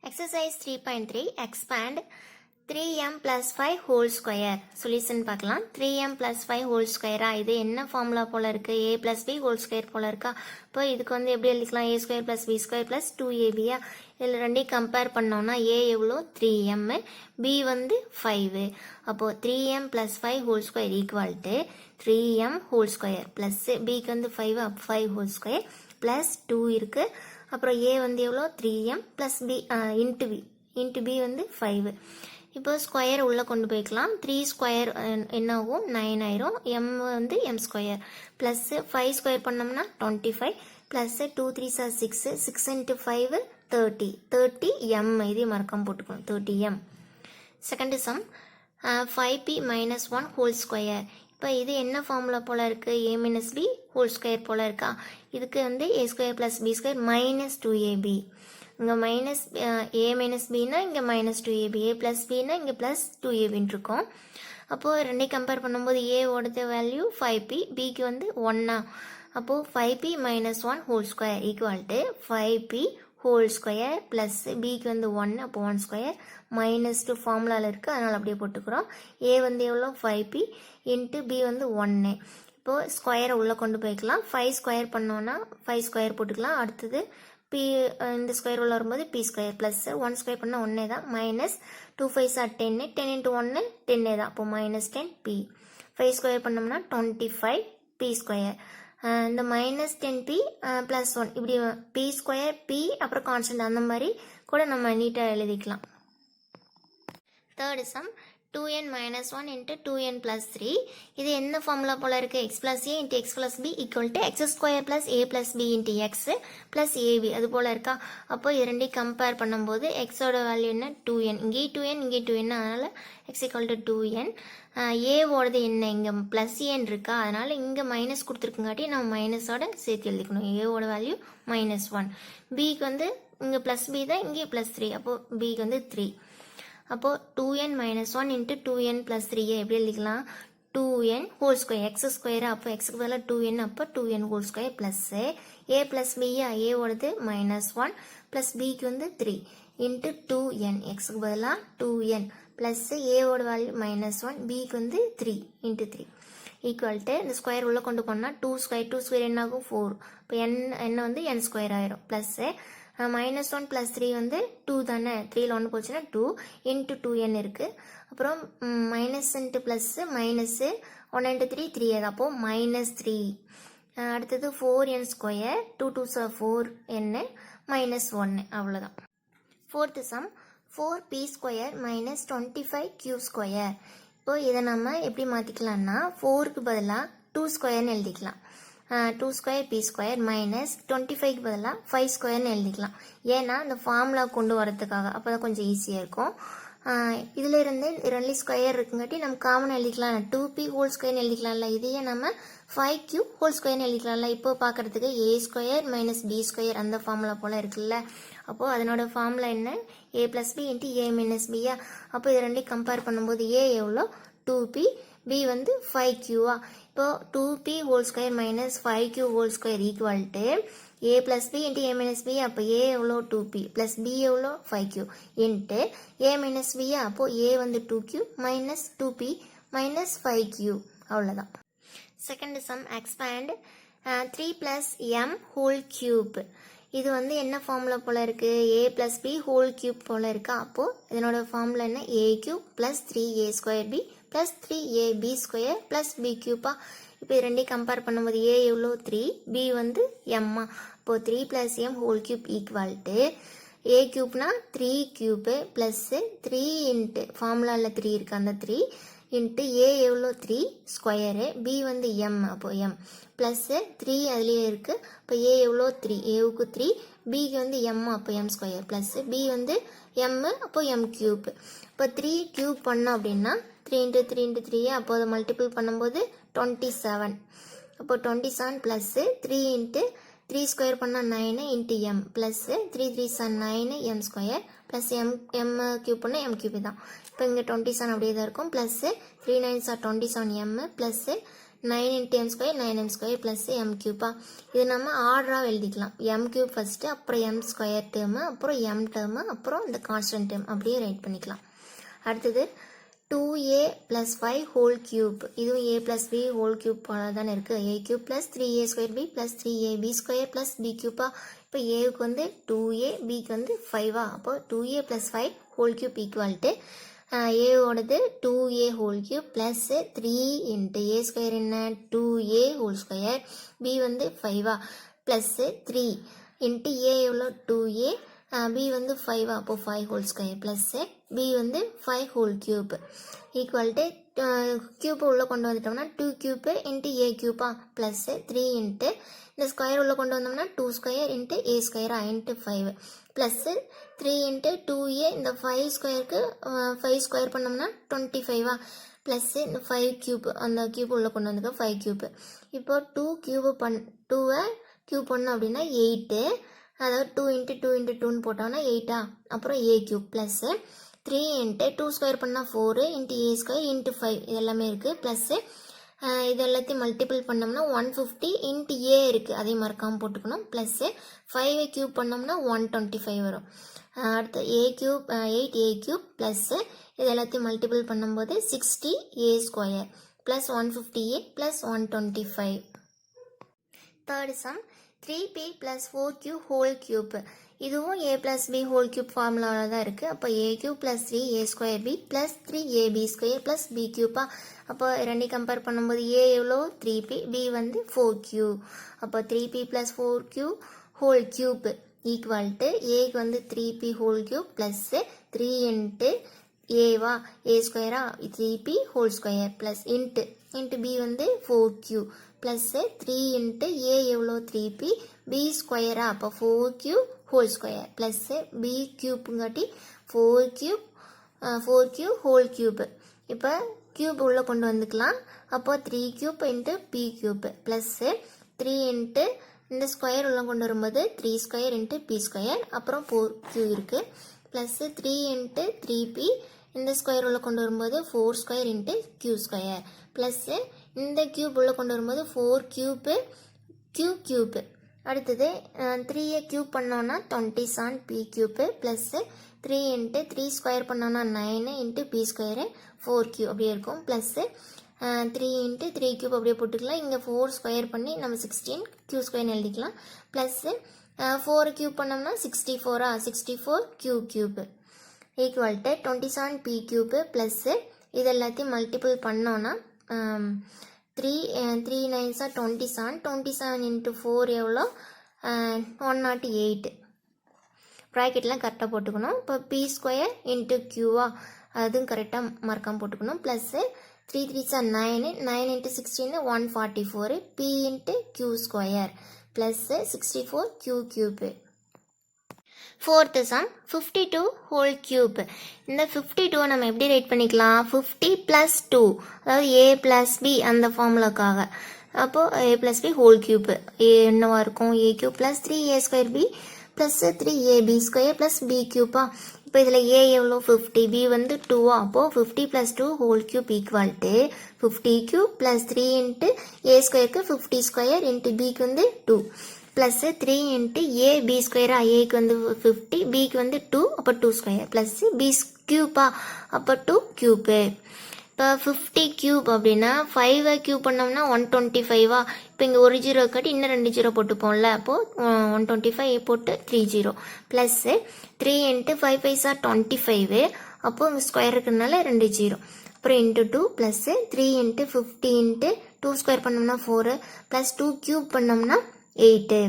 Exercise 3.3 expand 3m plus 5 whole square solution பார்க்கலாம் 3m plus 5 whole square இது என்ன formula போல இருக்கு a plus b whole square போல இருக்கா இப்போ இதுக்கு வந்து எப்படி எழுதிக்கலாம் a square plus b square plus 2ab இதில் ரெண்டையும் கம்பேர் பண்ணோம்னா a எவ்வளோ 3m b வந்து 5 அப்போ 3m plus 5 whole square equal to 3m whole square plus b க்கு வந்து 5 அப்போ 5 whole square plus 2 இருக்கு அப்புறம் a வந்து எவ்வளோ 3m plus b into b வந்து 5 இப்போ ஸ்கொயர் உள்ளே கொண்டு போய்க்கலாம் 3 ஸ்கொயர் என்ன ஆகும் 9 ஆயிரும் m வந்து m ஸ்கொயர் ப்ளஸ் 5 ஸ்கொயர் பண்ணோம்னா 25 ப்ளஸ் 2 3 சார் 6 6 இன்ட்டு 5 30 m இதே மறக்காம போட்டுக்கணும் 30m second sum 5p minus 1 whole square இப்போ இது என்ன ஃபார்முலா போல இருக்கு a minus b whole square போல இருக்கா இதுக்கு வந்து a square plus b square minus 2ab இங்கே மைனஸ் a மைனஸ் பின்னா இங்கே மைனஸ் 2ab a ப்ளஸ் பின்னா இங்கே ப்ளஸ் 2ab இருக்கும் அப்போது ரெண்டையும் கம்பேர் பண்ணும்போது a ஓடது வேல்யூ 5p பிக்கு வந்து 1 அப்போது 5p minus 1 whole square equal to 5p whole square plus பிக்கு வந்து 1 அப்போ 1 ஸ்கொயர் மைனஸ் 2 ஃபார்முலாவில் இருக்குது அதனால் அப்படியே போட்டுக்கிறோம் a வந்து எவ்வளோ 5p இன்ட்டு b வந்து 1 இப்போது ஸ்கொயரை உள்ளே கொண்டு போய்க்கலாம் 5 ஸ்கொயர் பண்ணோன்னா 5 ஸ்கொயர் போட்டுக்கலாம் அடுத்தது p இந்த ஸ்கொயர் உள்ள வரும்போது p ஸ்கொயர் ப்ளஸ் 1 ஸ்கொயர் பண்ணால் 1 தான் மைனஸ் 2 5 சார் 10 10 இன்ட்டு 1 10 தான் அப்போ மைனஸ் 10 p 5 ஸ்கொயர் பண்ணோம்னா 25 p ஸ்கொயர் இந்த மைனஸ் 10p ப்ளஸ் 1 இப்படி p ஸ்கொயர் p அப்புறம் கான்ஸ்டன்ட் அந்த மாதிரி கூட நம்ம நீட்டாக எழுதிக்கலாம் third sum 2n minus 1 into 2n plus 3 இது என்ன ஃபார்முலா போல இருக்கு x plus a into x plus b equal to x square plus a plus b into x plus ab அது போல இருக்கா அப்போ இது ரெண்டையும் கம்பேர் பண்ணும்போது x ஓட வேல்யூ என்ன 2n இங்கே 2n இங்கே 2n அதனால x equal to 2n a ஓடது என்ன இங்கே plus n இருக்கா அதனால இங்கே மைனஸ் கொடுத்துருக்குங்காட்டி நம்ம மைனஸோட சேர்த்து எழுதிக்கணும் a ஓட வேல்யூ minus 1 bக்கு வந்து இங்கே plus b தான் இங்கே plus 3 அப்போ bக்கு வந்து 3 அப்போ 2n minus 1 into 2n plus 3 எப்படி எழுதிக்கலாம் 2n whole square x square அப்போ xக்கு பதிலாக 2n அப்போ 2n whole square plus a plus b a ஓடது minus 1 plus bக்கு வந்து 3 into 2n xக்கு பதிலாக 2n plus a ஓட வேல்யூ minus 1 bக்கு வந்து 3 into 3 ஈக்குவல் டு இந்த ஸ்கொயர் உள்ளே கொண்டு போனால் 2 ஸ்கொயர் என்ன ஆகும் 4 இப்போ என்ன வந்து n ஸ்கொயர் ஆயிரும் ப்ளஸ் மைனஸ் 1 ப்ளஸ் 3 வந்து 2 தானே 3ல் 1 போச்சுன்னா 2 இன்ட்டு 2n இருக்குது அப்புறம் minus into plus minus 1 into 3 3 அது அப்போது minus 3 அடுத்தது 4n square 2 2 sir 4n minus 1 அவ்வளோதான் fourth some 4p square minus 25q square இப்போ இதை நம்ம எப்படி மாற்றிக்கலாம்னா 4க்கு பதிலாக 2 ஸ்கொயர்னு எழுதிக்கலாம் 2 ஸ்கொயர் பி ஸ்கொயர் மைனஸ் 25க்கு பதிலாக 5 ஸ்கொயர்னு எழுதிக்கலாம் ஏன்னா இந்த ஃபார்முலா கொண்டு வரதுக்காக அப்போ தான் கொஞ்சம் ஈஸியாக இருக்கும் இதில் இருந்து ரெண்டு ஸ்கொயர் இருக்குங்காட்டி நம்ம காமன் எழுதிக்கலாம் 2p ஹோல் ஸ்கொயர்னு எழுதிக்கலாம்ல இதையே நம்ம 5q ஹோல் ஸ்கொயர்னு எழுதிக்கலாம்ல இப்போ பார்க்குறதுக்கு a square minus b square அந்த ஃபார்முலா போல் இருக்குல்ல அப்போது அதனோட ஃபார்முலா என்ன a plus b into a minus பியா அப்போ இது ரெண்டையும் கம்பேர் பண்ணும்போது a எவ்வளோ 2p b வந்து 5qவா இப்போ 2p whole square minus 5q whole square equal to a plus b into a minus b அப்போ a எவ்வளோ 2p ப்ளஸ் b எவ்வளோ 5q into a minus b அப்போது a வந்து 2q minus 2p minus 5q அவ்வளோதான் second sum expand 3 plus m whole cube இது வந்து என்ன formula போல் இருக்குது a plus b whole cube போல் இருக்கா அப்போது இதனோட ஃபார்முலா என்ன a cube plus 3a square b plus 3ab square plus b கியூப்பா இப்போ இது ரெண்டையும் கம்பேர் பண்ணும்போது a எவ்வளோ 3 b வந்து எம்மா இப்போது 3 plus m whole cube equal to a கியூப்னா 3 cube plus 3 into ஃபார்முலாவில் 3 இருக்குது அந்த 3 இன்ட்டு a எவ்வளோ 3 ஸ்கொயரு b வந்து m அப்போது m ப்ளஸ்ஸு 3 அதுலேயே இருக்குது இப்போ a எவ்வளோ 3 ஏவுக்கு 3 பிக்கு வந்து m அப்போ m ஸ்கொயர் ப்ளஸ்ஸு b வந்து m அப்போ m கியூப் இப்போ 3 கியூப் பண்ணோம் அப்படின்னா 3 இன்ட்டு 3 இன்ட்டு 3 அப்போ அதை மல்டிபிள் பண்ணும்போது 27 அப்போ 27 ப்ளஸ்ஸு 3 இன்ட்டு 3 ஸ்கொயர் பண்ணால் 9 into m plus 3 3 sir 9 m square plus m cube பண்ணால் m கியூப் தான் இப்போ இங்கே 27 அப்படியே தான் இருக்கும் plus 3 9 sir 27 m plus 9 into m square 9m square plus m கியூப்பா. இது நம்ம ஆர்டராக எழுதிக்கலாம். m கியூப் ஃபஸ்ட்டு, அப்புறம் m ஸ்கொயர் டேர்மு, அப்புறம் m டேர்மு, அப்புறம் இந்த கான்ஸ்டன்ட் டேர்ம் அப்படியே ரைட் பண்ணிக்கலாம். அடுத்தது 2a plus 5 whole cube. இதுவும் a plus b whole cube போல தானே இருக்குது. a cube plus 3a square b plus 3ab square plus b cube. இப்போ aவுக்கு வந்து 2a, bக்கு வந்து 5. அப்போ 2a plus 5 whole cube equal to aவோடது 2a whole cube plus 3 into a square என்ன 2a whole square, b வந்து 5 plus 3 into a எவ்வளோ 2a, b வந்து 5 அப்போ 5 whole square plus b வந்து 5 whole cube equal to cube உள்ள கொண்டு வந்துட்டோம்னா 2 cube into a cube plus 3 into இந்த ஸ்கொயர் உள்ள கொண்டு வந்தோம்னா 2 square into a square into 5 plus 3 into 2a, இந்த 5 ஸ்கொயருக்கு 5 ஸ்கொயர் பண்ணோம்னா 25 ப்ளஸ் இந்த 5 கியூப், அந்த கியூப் உள்ள கொண்டு வந்துக்க 5 கியூப். இப்போ 2 2வை கியூப் பண்ணோம் அப்படின்னா 8, அதாவது 2 into 2 into 2ன்னு போட்டோம்னா 8 அப்புறம் a cube plus 3 into 2 square பண்ணால் 4 into a ஸ்கொயர் into 5 இது எல்லாமே இருக்குது. ப்ளஸ்ஸு இது எல்லாத்தையும் மல்டிபிள் பண்ணோம்னா 150 into a இருக்குது, அதையும் மறக்காமல் போட்டுக்கணும். ப்ளஸ்ஸு 5 கியூப் பண்ணோம்னா 125 வரும். அடுத்து a cube 8a cube plus இது எல்லாத்தையும் மல்டிபிள் பண்ணும்போது 60a square plus 150a plus 125. Third sum 3p plus 4q whole cube. இதுவும் a plus b whole cube ஃபார்முலாவில் தான் இருக்குது. அப்போ a cube plus 3a square b plus 3ab square plus b cube. அப்போ ரெண்டையும் கம்பேர் பண்ணும்போது a எவ்வளோ 3p, b வந்து 4q. அப்போ 3p plus 4q whole cube equal to aக்கு வந்து 3p whole cube plus 3 into a ஸ்கொயரா 3p whole square plus into b வந்து 4q plus 3 into a எவ்வளோ 3p, b ஸ்கொயரா அப்போ 4q whole square plus b கியூப்புங்காட்டி 4q whole cube. இப்போ cube உள்ள கொண்டு வந்துக்கலாம். அப்போ 3 cube into p cube plus 3 into இந்த square உள்ள கொண்டு வரும்போது 3 ஸ்கொயர் into p ஸ்கொயர், அப்புறம் 4q இருக்குது ப்ளஸ் 3 into 3p, இந்த ஸ்கொயர் உள்ள கொண்டு வரும்போது 4 square into q square plus இந்த கியூப் உள்ள கொண்டு வரும்போது 4 கியூப்பு q கியூப்பு. அடுத்தது 3a கியூப் பண்ணோன்னா 27 p cube plus 3 into 3 square பண்ணோன்னா 9 into p ஸ்கொயரு 4q அப்படியே இருக்கும். ப்ளஸ்ஸு 3 into 3 கியூப் அப்படியே போட்டுக்கலாம். இங்கே 4 ஸ்கொயர் பண்ணி நம்ம 16 q ஸ்கொயர்னு எழுதிக்கலாம். ப்ளஸ்ஸு 4 கியூப் பண்ணோம்னா 64 q cube equal to 27 p cube plus இது எல்லாத்தையும் மல்டிபிள் பண்ணோன்னா 3 9s 27 into 4 எவ்வளோ 108. ப்ராக்கெட்லாம் கரெக்டாக போட்டுக்கணும். இப்போ p ஸ்கொயர் இன்ட்டு க்யூவா அதுவும் கரெக்டாக மறக்காமல் போட்டுக்கணும். Plus 3 3s 9 into 16 144 p into q square plus 64 q cube. Fourth some 52 whole cube. இந்த 52 நம்ம எப்படி ரைட் பண்ணிக்கலாம் 50 + 2, அதாவது a + b அந்த ஃபார்முலாக்காக. அப்போது a + b ஹோல் கியூப் என்னவா இருக்கும் a cube plus 3a square b plus 3ab square plus b கியூப்பா. இப்போ இதில் a எவ்வளோ 50, b வந்து 2 அப்போது 50 + 2 whole cube equal to 50 cube plus 3 into a ஸ்கொயருக்கு 50 ஸ்கொயர் இன்ட்டு bக்கு வந்து 2 ப்ளஸ் 3 இன்ட்டு a b ஸ்கொயரா aக்கு வந்து 50, bக்கு வந்து 2 அப்போ 2 ஸ்கொயர் ப்ளஸ் b கியூப்பா அப்போ 2 கியூப்பு. இப்போ 50 கியூப் அப்படின்னா 5 கியூப் பண்ணோம்னா 125. இப்போ இங்கே ஒரு ஜீரோ காட்டி இன்னும் 2 ஜீரோ போட்டுப்போம்ல, அப்போது 125 போட்டு 3 ஜீரோ ப்ளஸ்ஸு 3 இன்ட்டு 5 5s 25. அப்போது இங்கே ஸ்கொயர் இருக்கிறதுனால 2 ஜீரோ அப்புறம் into 2 plus 3 into 50 into 2 square பண்ணோம்னா 4 ப்ளஸ் 2 கியூப் பண்ணோம்னா 8.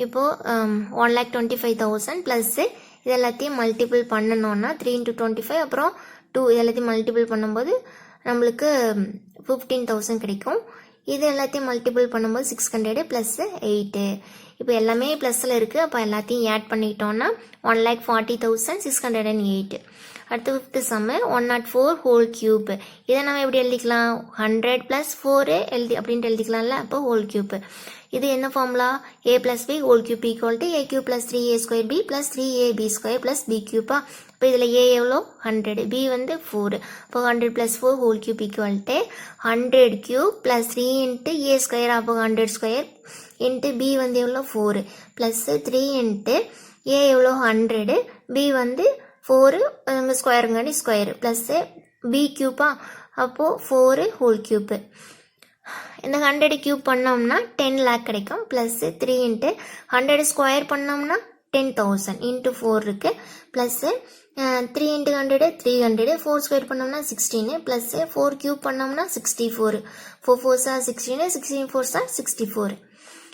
இப்போது 1,25,000 ப்ளஸ்ஸு இது எல்லாத்தையும் மல்டிபிள் பண்ணணுன்னா 3 into 25 அப்புறம் 2 இது எல்லாத்தையும் மல்டிபிள் பண்ணும்போது நம்மளுக்கு 15,000 கிடைக்கும். இது எல்லாத்தையும் மல்டிபிள் பண்ணும்போது 600 ப்ளஸ்ஸு 8. இப்போ எல்லாமே ப்ளஸில் இருக்குது. அப்போ எல்லாத்தையும் ஆட் பண்ணிக்கிட்டோன்னா 1,40,608. அடுத்து 5th சம்மு 104 ஹோல் கியூப். இதை நம்ம எப்படி எழுதிக்கலாம் 100 + 4 அப்படின்ட்டு எழுதிக்கலாம்ல. அப்போ ஹோல் கியூப் இது என்ன formula? a plus b whole cube equal to a cube plus 3a square b plus 3ab square plus b cube. இப்போ இதில் a எவ்வளோ? 100, b வந்து 4. இப்போ 100 plus 4 whole cube equal to 100 cube plus 3 into a square, அப்போ 100 square into b வந்து எவ்வளோ? 4 plus 3 into a எவ்வளோ? 100, b வந்து 4 ஸ்கொயருங்காடி ஸ்கொயர் ப்ளஸ் b கியூப்பா, அப்போது 4 ஹோல் கியூப்பு. இந்த 100 கியூப் பண்ணோம்னா 10 லேக் கிடைக்கும். ப்ளஸ் 3 இன்ட்டு 100 ஸ்கொயர் பண்ணோம்னா 10,000 இன்ட்டு 4 இருக்குது. ப்ளஸ்ஸு 3 இன்ட்டு 100 300, 4 ஸ்கொயர் பண்ணோம்னா 16, ப்ளஸ்ஸு 4 கியூப் பண்ணோம்னா 64, 4 4s 16, 16 4s 64.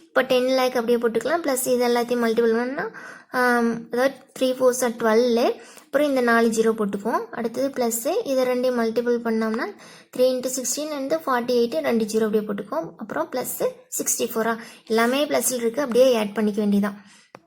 இப்போ 10 லேக் அப்படியே போட்டுக்கலாம். ப்ளஸ் இது எல்லாத்தையும் மல்டிபிள் பண்ணால் அதாவது 3 4s 12, அப்புறம் இந்த 4 ஜீரோ போட்டுக்குவோம். அடுத்தது ப்ளஸ்ஸு இதை ரெண்டையும் மல்டிபிள் பண்ணோம்னா 3 இன்ட்டு 16 வந்து 48, 2 ஜீரோ அப்படியே போட்டுக்குவோம். அப்புறம் ப்ளஸ்ஸு 64. எல்லாமே ப்ளஸில் இருக்குது, அப்படியே ஆட் பண்ணிக்க வேண்டியதான்.